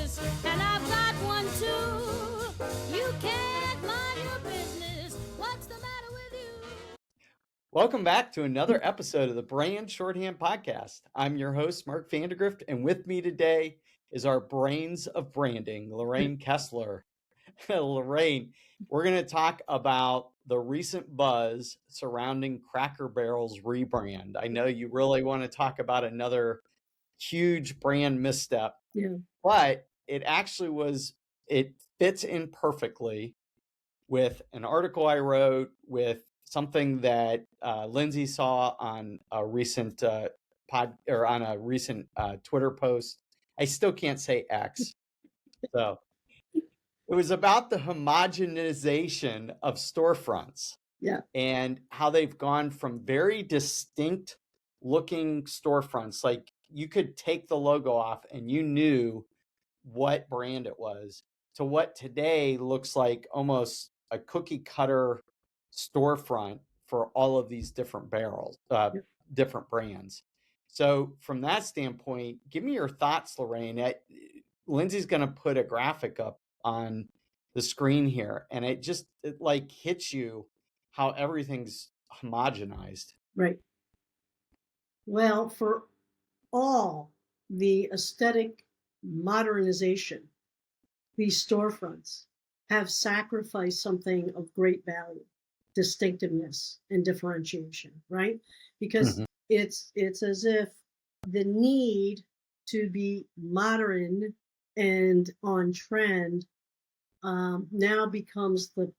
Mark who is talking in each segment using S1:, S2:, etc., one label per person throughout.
S1: business, and I've got one too. You can't mind your business. What's the matter with you?
S2: Welcome back to another episode of the Brand Shorthand podcast. I'm your host, Mark Vandergrift, and with me today is our brains of branding, Lorraine Kessler. Lorraine, we're going to talk about the recent buzz surrounding Cracker Barrel's rebrand. I know you really want to talk about another huge brand misstep, but it fits in perfectly with an article I wrote, with something that Lindsay saw on a recent Twitter post. I still can't say X. So it was about the homogenization of storefronts.
S3: Yeah.
S2: And how they've gone from very distinct looking storefronts. Like you could take the logo off and you knew what brand it was, to what today looks like almost a cookie cutter storefront for all of these different different brands. So from that standpoint, give me your thoughts, Lorraine. Lindsay's going to put a graphic up on the screen here, and it like hits you how everything's homogenized.
S3: Right. Well, for all the aesthetic modernization, these storefronts have sacrificed something of great value, distinctiveness and differentiation, right? Because it's as if the need to be modern and on trend now becomes the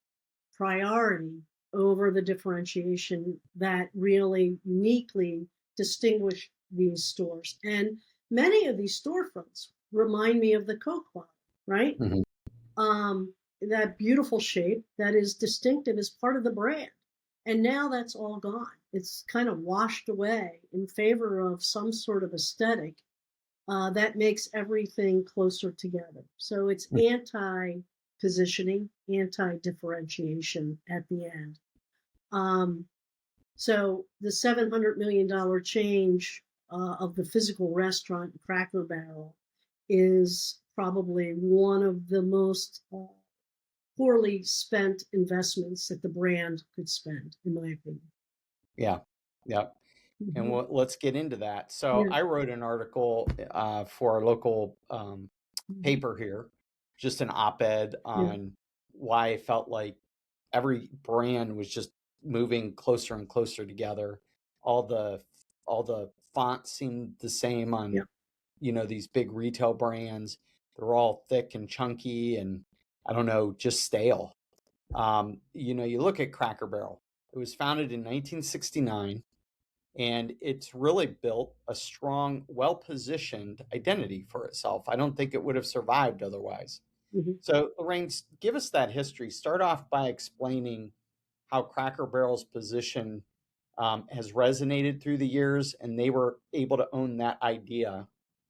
S3: priority over the differentiation that really uniquely distinguish these stores. And many of these storefronts remind me of the Coke bottle, right? That beautiful shape that is distinctive as part of the brand. And now that's all gone. It's kind of washed away in favor of some sort of aesthetic that makes everything closer together. So it's anti-positioning, anti-differentiation at the end. So the $700 million change of the physical restaurant, Cracker Barrel, is probably one of the most poorly spent investments that the brand could spend, in my opinion.
S2: Yeah. And let's get into that. So I wrote an article for our local paper here, just an op-ed on why I felt like every brand was just moving closer and closer together. All the fonts seemed the same on these big retail brands. They're all thick and chunky and I don't know, just stale. You look at Cracker Barrel. It was founded in 1969. And it's really built a strong, well-positioned identity for itself. I don't think it would have survived otherwise. So, Lorraine, give us that history. Start off by explaining how Cracker Barrel's position has resonated through the years, and they were able to own that idea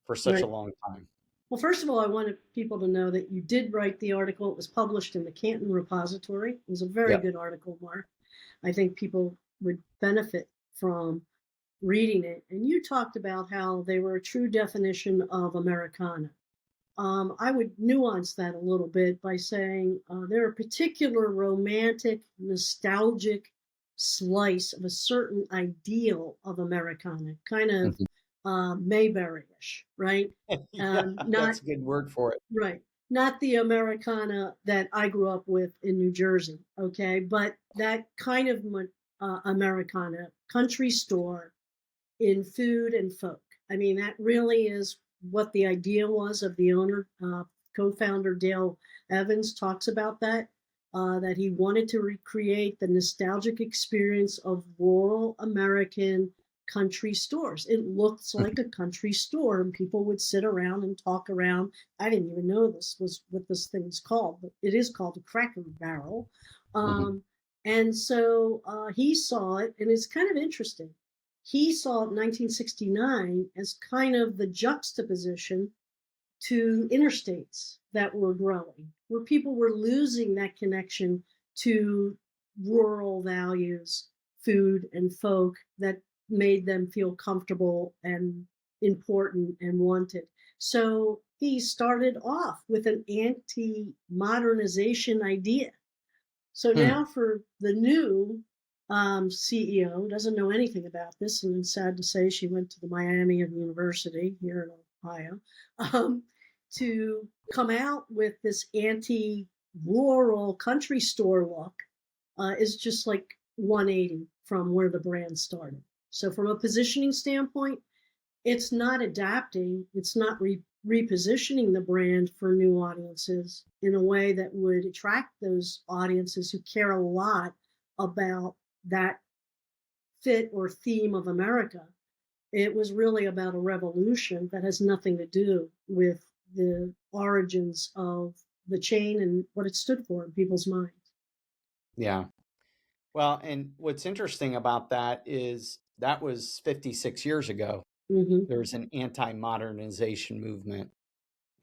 S2: for such a long time.
S3: Well, first of all, I wanted people to know that you did write the article. It was published in the Canton Repository. It was a very good article, Mark. I think people would benefit from reading it. And you talked about how they were a true definition of Americana. I would nuance that a little bit by saying they're a particular romantic, nostalgic slice of a certain ideal of Americana, kind of Mayberry-ish, right?
S2: That's a good word for it.
S3: Right. Not the Americana that I grew up with in New Jersey, okay? But that kind of Americana, country store in food and folk. I mean, that really is what the idea was of the owner. Co-founder Dale Evans talks about that he wanted to recreate the nostalgic experience of rural American country stores. It looks like a country store, and people would sit around and talk around. I didn't even know this was what this thing is called, but it is called a Cracker Barrel. And so he saw it, and it's kind of interesting. He saw it in 1969 as kind of the juxtaposition to interstates that were growing, where people were losing that connection to rural values, food and folk that made them feel comfortable and important and wanted. So he started off with an anti-modernization idea. So now for the new CEO, doesn't know anything about this, and it's sad to say she went to the Miami University here in Ohio, to come out with this anti-rural country store look is just like 180 from where the brand started. So from a positioning standpoint, it's not adapting, it's not repositioning the brand for new audiences in a way that would attract those audiences who care a lot about that fit or theme of America. It was really about a revolution that has nothing to do with the origins of the chain and what it stood for in people's minds.
S2: Yeah. Well, and what's interesting about that is that was 56 years ago. There was an anti-modernization movement.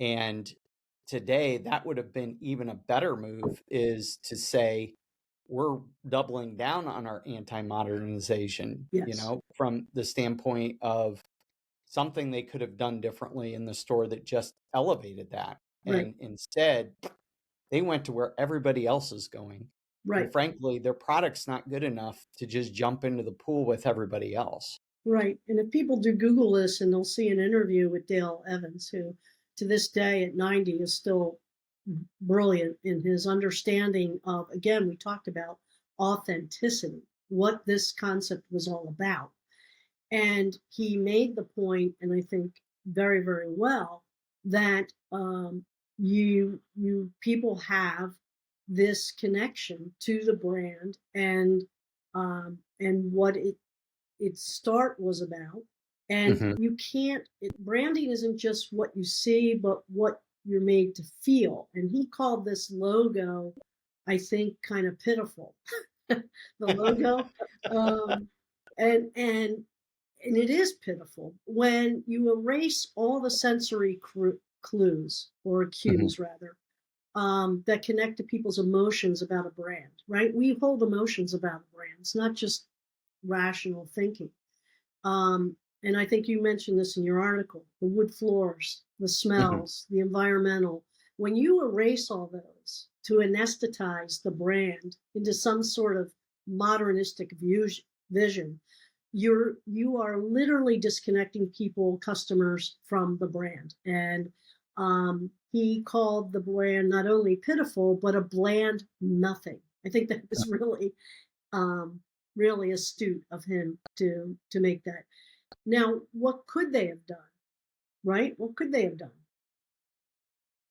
S2: And today, that would have been even a better move, is to say, we're doubling down on our anti-modernization,
S3: Yes.
S2: from the standpoint of something they could have done differently in the store that just elevated that.
S3: Right.
S2: And instead, they went to where everybody else is going.
S3: Right.
S2: And frankly, their product's not good enough to just jump into the pool with everybody else.
S3: Right. And if people do Google this, and they'll see an interview with Dale Evans, who to this day at 90 is still brilliant in his understanding of, again, we talked about authenticity, what this concept was all about. And he made the point, and I think very, very well, that you people have this connection to the brand and what its start was about. And you can't, branding isn't just what you see, but what you're made to feel. And he called this logo, I think, kind of pitiful. The logo. And it is pitiful when you erase all the sensory clues or cues, rather, that connect to people's emotions about a brand, right? We hold emotions about a brand. It's not just rational thinking. And I think you mentioned this in your article, the wood floors, the smells, the environmental. When you erase all those to anesthetize the brand into some sort of modernistic vision, you are literally disconnecting people, customers, from the brand. And he called the brand not only pitiful, but a bland nothing. I think that was really really astute of him to make that. Now, what could they have done? Right? What could they have done?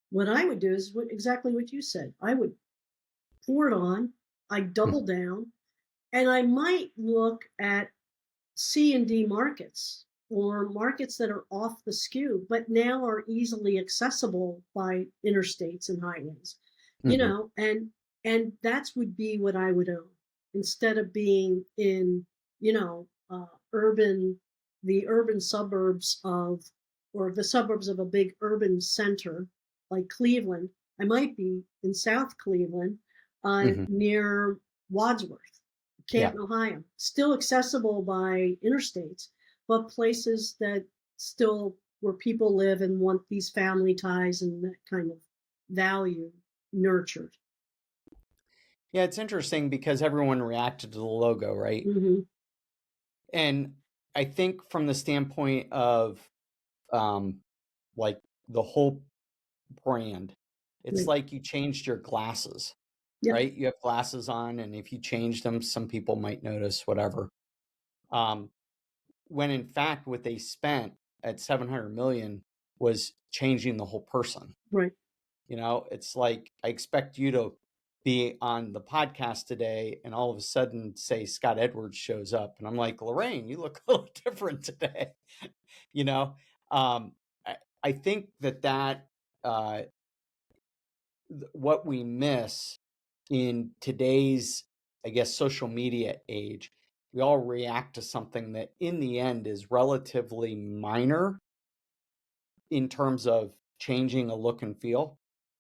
S3: What I would do is exactly what you said. I would pour it on, I'd double down, and I might look at C and D markets, or markets that are off the skew, but now are easily accessible by interstates and highways. And that would be what I would own, instead of being in, the urban suburbs of, or the suburbs of a big urban center like Cleveland. I might be in South Cleveland, near Wadsworth, Canton, Ohio, still accessible by interstates, but places that still where people live and want these family ties and that kind of value nurtured.
S2: Yeah, it's interesting because everyone reacted to the logo, right? And I think from the standpoint of like the whole brand, it's like you changed your glasses, right? You have glasses on, and if you change them, some people might notice, whatever. When in fact, what they spent at 700 million was changing the whole person.
S3: Right.
S2: It's like, I expect you to be on the podcast today, and all of a sudden, say Scott Edwards shows up, and I'm like, Lorraine, you look a little different today. I think that what we miss in today's, I guess, social media age, we all react to something that in the end is relatively minor in terms of changing a look and feel,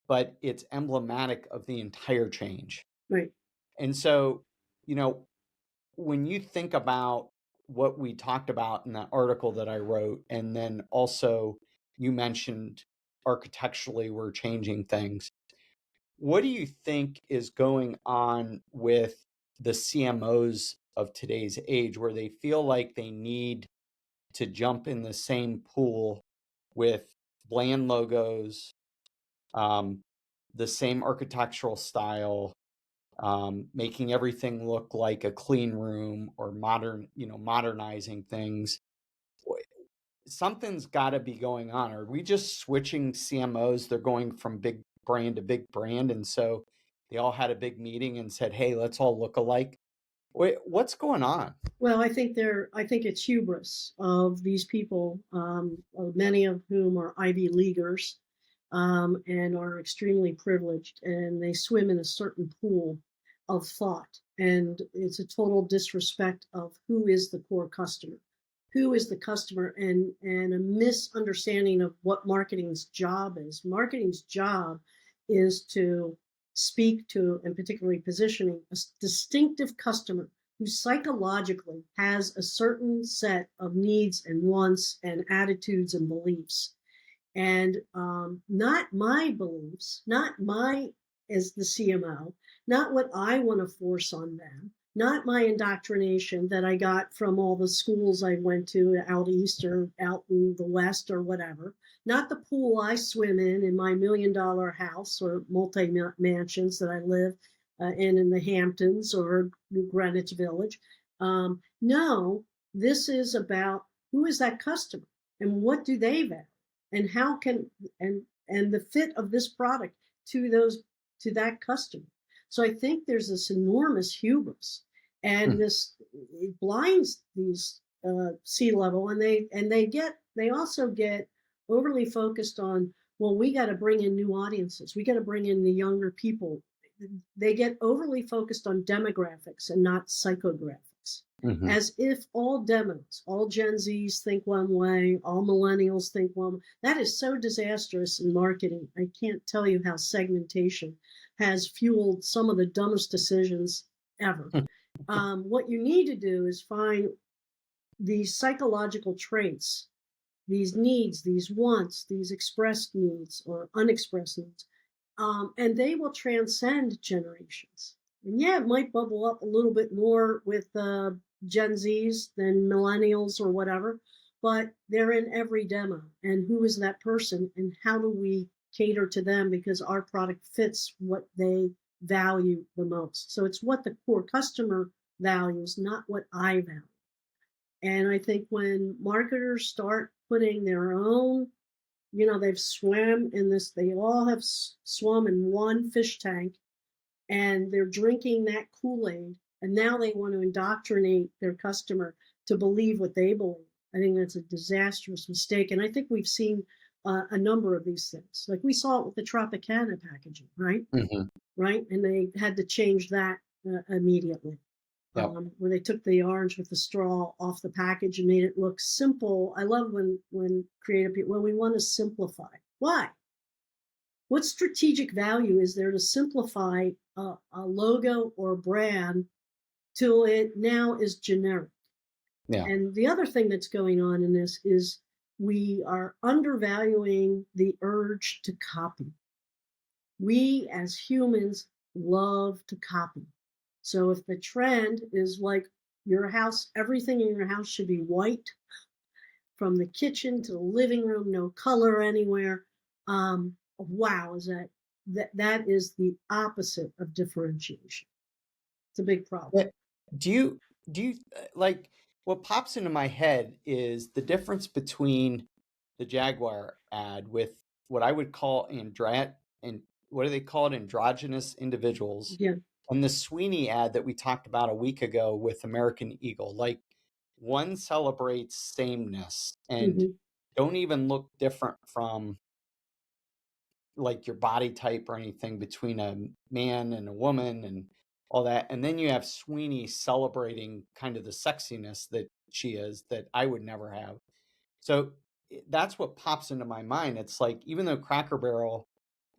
S2: but it's emblematic of the entire change.
S3: Right.
S2: And so, when you think about what we talked about in that article that I wrote, and then also you mentioned architecturally we're changing things. What do you think is going on with the CMOs of today's age where they feel like they need to jump in the same pool with bland logos, the same architectural style, making everything look like a clean room or modernizing things? Something's got to be going on. Are we just switching CMOs? They're going from big brand to big brand. And so they all had a big meeting and said, hey, let's all look alike. What's going on?
S3: Well, I think it's hubris of these people, many of whom are Ivy Leaguers, and are extremely privileged, and they swim in a certain pool of thought. And it's a total disrespect of who is the core customer, who is the customer, and a misunderstanding of what marketing's job is. Marketing's job is to speak to, and particularly positioning, a distinctive customer who psychologically has a certain set of needs and wants and attitudes and beliefs. And not my beliefs, not my, as the CMO, not what I want to force on them, not my indoctrination that I got from all the schools I went to out east or out in the west or whatever, not the pool I swim in my $1 million house or multi-mansions that I live in the Hamptons or Greenwich Village. No, this is about who is that customer and what do they value, and how can and the fit of this product to that customer. So I think there's this enormous hubris, and it blinds these C-level, and they also get overly focused on, well, we got to bring in new audiences, we got to bring in the younger people. They get overly focused on demographics and not psychographics, as if all demos, all Gen Zs think one way, all millennials think one way. That is so disastrous in marketing. I can't tell you how segmentation has fueled some of the dumbest decisions ever. What you need to do is find these psychological traits, these needs, these wants, these expressed needs or unexpressed needs, and they will transcend generations. And yeah, it might bubble up a little bit more with Gen Zs than millennials or whatever, but they're in every demo. And who is that person, and how do we cater to them, because our product fits what they value the most. So it's what the core customer values, not what I value. And I think when marketers start putting their own, they've swam in this, they all have swum in one fish tank, and they're drinking that Kool-Aid, and now they want to indoctrinate their customer to believe what they believe. I think that's a disastrous mistake. And I think we've seen a number of these things. Like we saw it with the Tropicana packaging, right? Right? And they had to change that immediately.
S2: Yep.
S3: Where they took the orange with the straw off the package and made it look simple. I love when creative people, when we want to simplify. Why? What strategic value is there to simplify a logo or brand till it now is generic?
S2: Yeah.
S3: And the other thing that's going on in this is we are undervaluing the urge to copy. We as humans love to copy. So if the trend is like your house, everything in your house should be white, from the kitchen to the living room, no color anywhere. Wow, that is the opposite of differentiation. It's a big problem.
S2: Do you like, what pops into my head is the difference between the Jaguar ad with what I would call what do they call it? Androgynous individuals.
S3: Yeah.
S2: And the Sweeney ad that we talked about a week ago with American Eagle. Like, one celebrates sameness and don't even look different from like your body type or anything between a man and a woman and all that. And then you have Sweeney celebrating kind of the sexiness that she is, that I would never have. So that's what pops into my mind. It's like, even though Cracker Barrel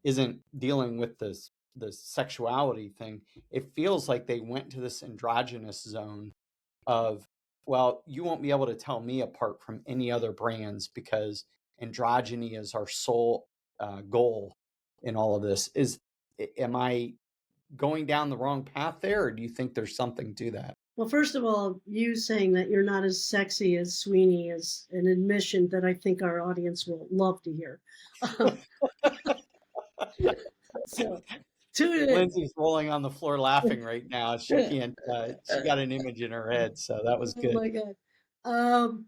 S2: isn't dealing with the sexuality thing, it feels like they went to this androgynous zone of well, you won't be able to tell me apart from any other brands because androgyny is our sole goal in all of this. Am I going down the wrong path there, or do you think there's something to that?
S3: Well, first of all, you saying that you're not as sexy as Sweeney is an admission that I think our audience will love to hear. So tune in.
S2: Lindsay's rolling on the floor laughing right now. She can't. She got an image in her head, so that was
S3: Oh
S2: good.
S3: my God.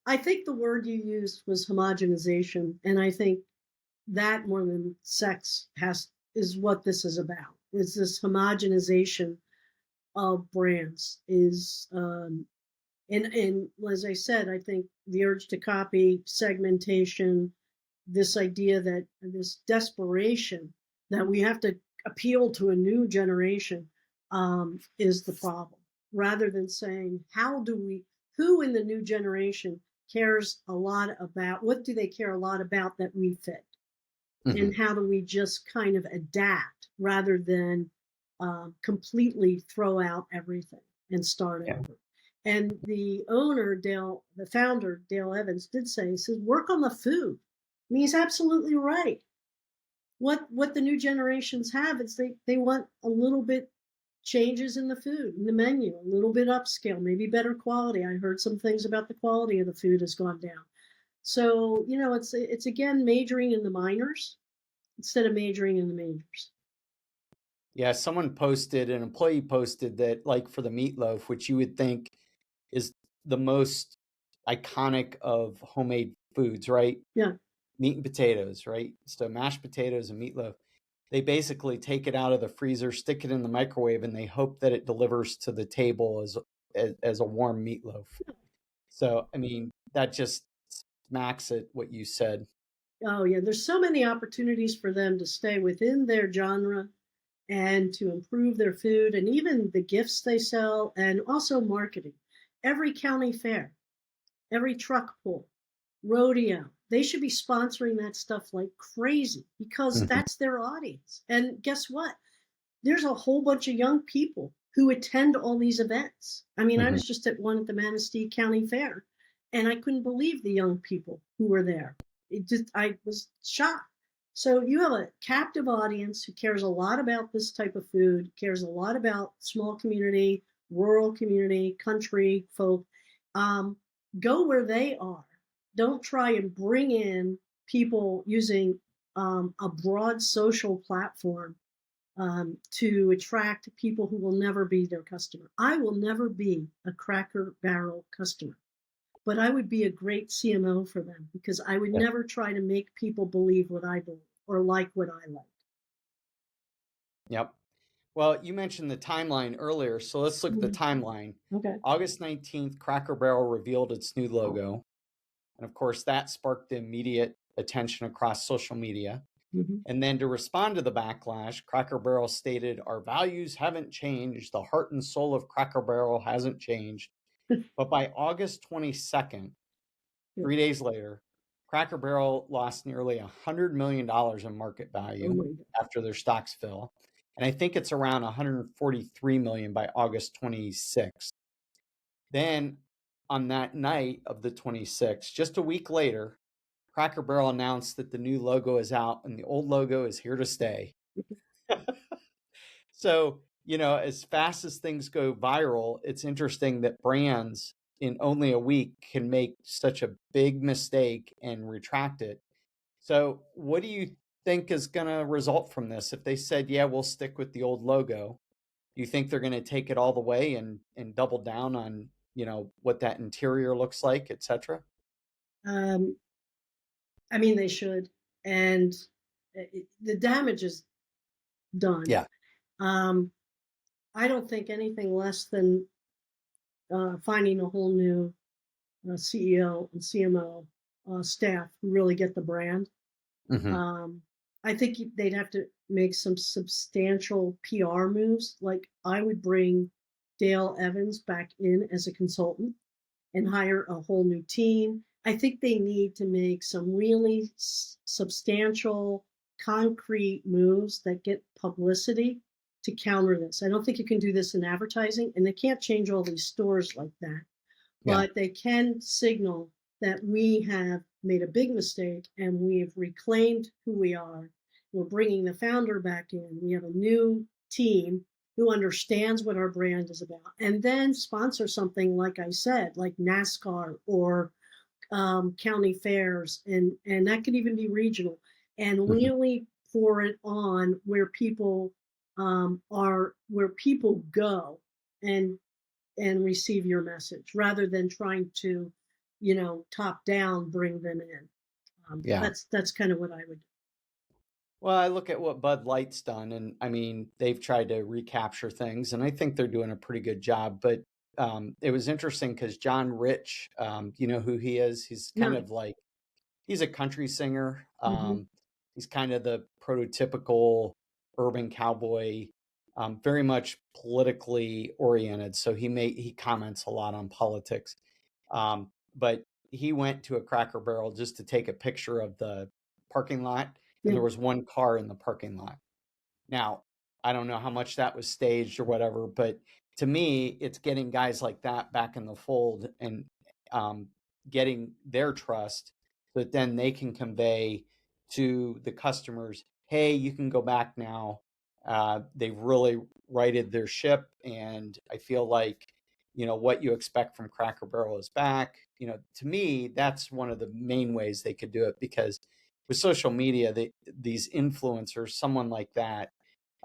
S3: I think the word you used was homogenization, and I think that more than sex is what this is about. Is this homogenization of brands is and as I said, I think the urge to copy, segmentation, this idea that this desperation that we have to appeal to a new generation is the problem. Rather than saying, who in the new generation cares a lot about, what do they care a lot about that we fit?
S2: Mm-hmm.
S3: And how do we just kind of adapt rather than completely throw out everything and start over? And the founder, Dale Evans, did say, he says, work on the food. I mean, he's absolutely right. What the new generations have is they want a little bit changes in the food, in the menu, a little bit upscale, maybe better quality. I heard some things about the quality of the food has gone down. So, it's again majoring in the minors instead of majoring in the majors.
S2: Yeah, an employee posted that, like, for the meatloaf, which you would think is the most iconic of homemade foods, right?
S3: Yeah.
S2: Meat and potatoes, right? So mashed potatoes and meatloaf. They basically take it out of the freezer, stick it in the microwave, and they hope that it delivers to the table as a warm meatloaf. So, I mean, that just smacks at what you said.
S3: Oh yeah, there's so many opportunities for them to stay within their genre and to improve their food and even the gifts they sell and also marketing. Every county fair, every truck pull, rodeo, they should be sponsoring that stuff like crazy because that's their audience. And guess what? There's a whole bunch of young people who attend all these events. I mean, I was just at one at the Manistee County Fair, and I couldn't believe the young people who were there. I was shocked. So you have a captive audience who cares a lot about this type of food, cares a lot about small community, rural community, country folk. Go where they are. Don't try and bring in people using a broad social platform to attract people who will never be their customer. I will never be a Cracker Barrel customer, but I would be a great CMO for them because I would never try to make people believe what I believe or like what I like.
S2: Yep. Well, you mentioned the timeline earlier, so let's look at the timeline.
S3: Okay.
S2: August 19th, Cracker Barrel revealed its new logo. And of course, that sparked immediate attention across social media. And then to respond to the backlash, Cracker Barrel stated, "Our values haven't changed. The heart and soul of Cracker Barrel hasn't changed." But by August 22nd, 3 days later, Cracker Barrel lost nearly $100 million in market value after their stocks fell. And I think it's around 143 million by August 26th. Then on that night of the 26th, just a week later, Cracker Barrel announced that the new logo is out and the old logo is here to stay. So, as fast as things go viral, it's interesting that brands in only a week can make such a big mistake and retract it. So, what do you think is going to result from this? If they said, yeah, we'll stick with the old logo, do you think they're going to take it all the way and double down on, what that interior looks like, et cetera?
S3: I mean, they should. And the damage is done.
S2: Yeah.
S3: I don't think anything less than finding a whole new CEO and CMO staff who really get the brand. I think they'd have to make some substantial PR moves. Like I would bring Dale Evans back in as a consultant and hire a whole new team. I think they need to make some really substantial, concrete moves that get publicity to counter this. I don't think you can do this in advertising, and they can't change all these stores like that. but they can signal that we have made a big mistake and we've reclaimed who we are. We're bringing the founder back in. We have a new team who understands what our brand is about, and then sponsor something, like I said, like NASCAR or county fairs, and that could even be regional, and really pour it on where people where people go and receive your message, rather than trying to, top down bring them in. That's kind of what I would do.
S2: Well, I look at what Bud Light's done, and I mean, they've tried to recapture things, and I think they're doing a pretty good job. But it was interesting because John Rich, you know who he is? He's kind of like, he's a country singer. He's kind of the prototypical urban cowboy, very much politically oriented. So he comments a lot on politics. But he went to a Cracker Barrel just to take a picture of the parking lot, and there was one car in the parking lot. Now, I don't know how much that was staged or whatever, but to me, it's getting guys like that back in the fold and getting their trust so that then they can convey to the customers, hey, you can go back now. They've really righted their ship. And I feel like, what you expect from Cracker Barrel is back. To me, that's one of the main ways they could do it, because with social media, these influencers, someone like that,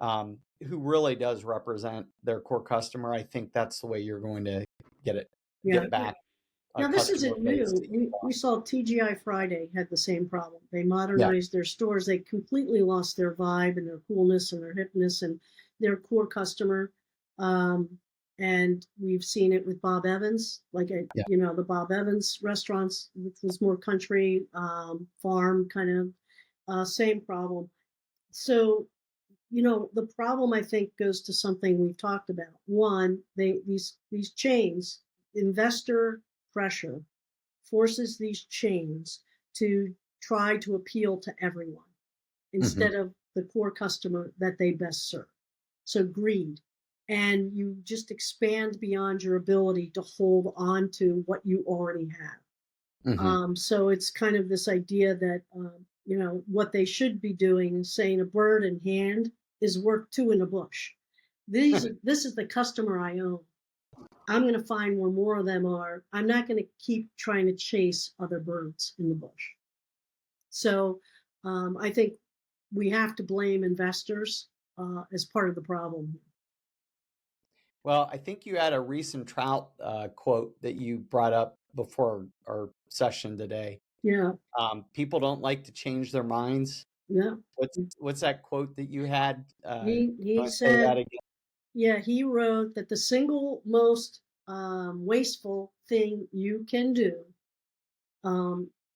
S2: who really does represent their core customer, I think that's the way you're going to get back.
S3: Now, this isn't new. We saw TGI Friday had the same problem. They modernized their stores. They completely lost their vibe and their coolness and their hipness and their core customer. And we've seen it with Bob Evans, the Bob Evans restaurants, which was more country, farm kind of, same problem. So, the problem, I think, goes to something we've talked about. One, these chains, investor pressure forces these chains to try to appeal to everyone instead of the core customer that they best serve. So greed. And you just expand beyond your ability to hold on to what you already have. So it's kind of this idea that, what they should be doing is saying a bird in hand is worth two in a bush. This is the customer I own. I'm going to find where more of them are. I'm not going to keep trying to chase other birds in the bush. So I think we have to blame investors as part of the problem.
S2: Well, I think you had a recent Trout quote that you brought up before our session today.
S3: Yeah.
S2: People don't like to change their minds.
S3: Yeah.
S2: What's that quote that you had?
S3: He said, he wrote that the single most wasteful thing you can do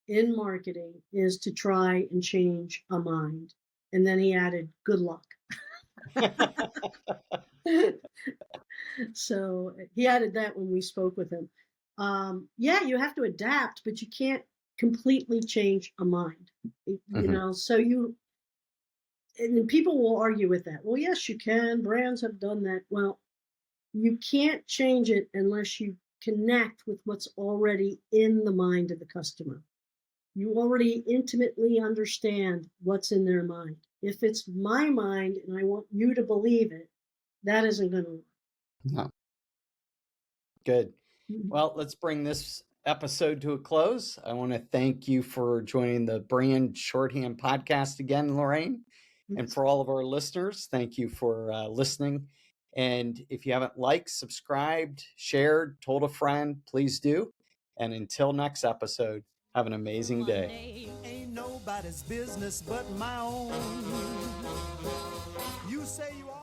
S3: in marketing is to try and change a mind. And then he added, good luck. So he added that when we spoke with him. You have to adapt, but you can't completely change a mind. So and people will argue with that. Well, yes, you can. Brands have done that. Well, you can't change it unless you connect with what's already in the mind of the customer. You already intimately understand what's in their mind. If it's my mind and I want you to believe it, that isn't going to work.
S2: No. Good. Well, let's bring this episode to a close. I want to thank you for joining the Brand Shorthand podcast again, Lorraine. And for all of our listeners, thank you for listening. And if you haven't liked, subscribed, shared, told a friend, please do. And until next episode, have an amazing day.
S4: Ain't nobody's business but my own. You say you are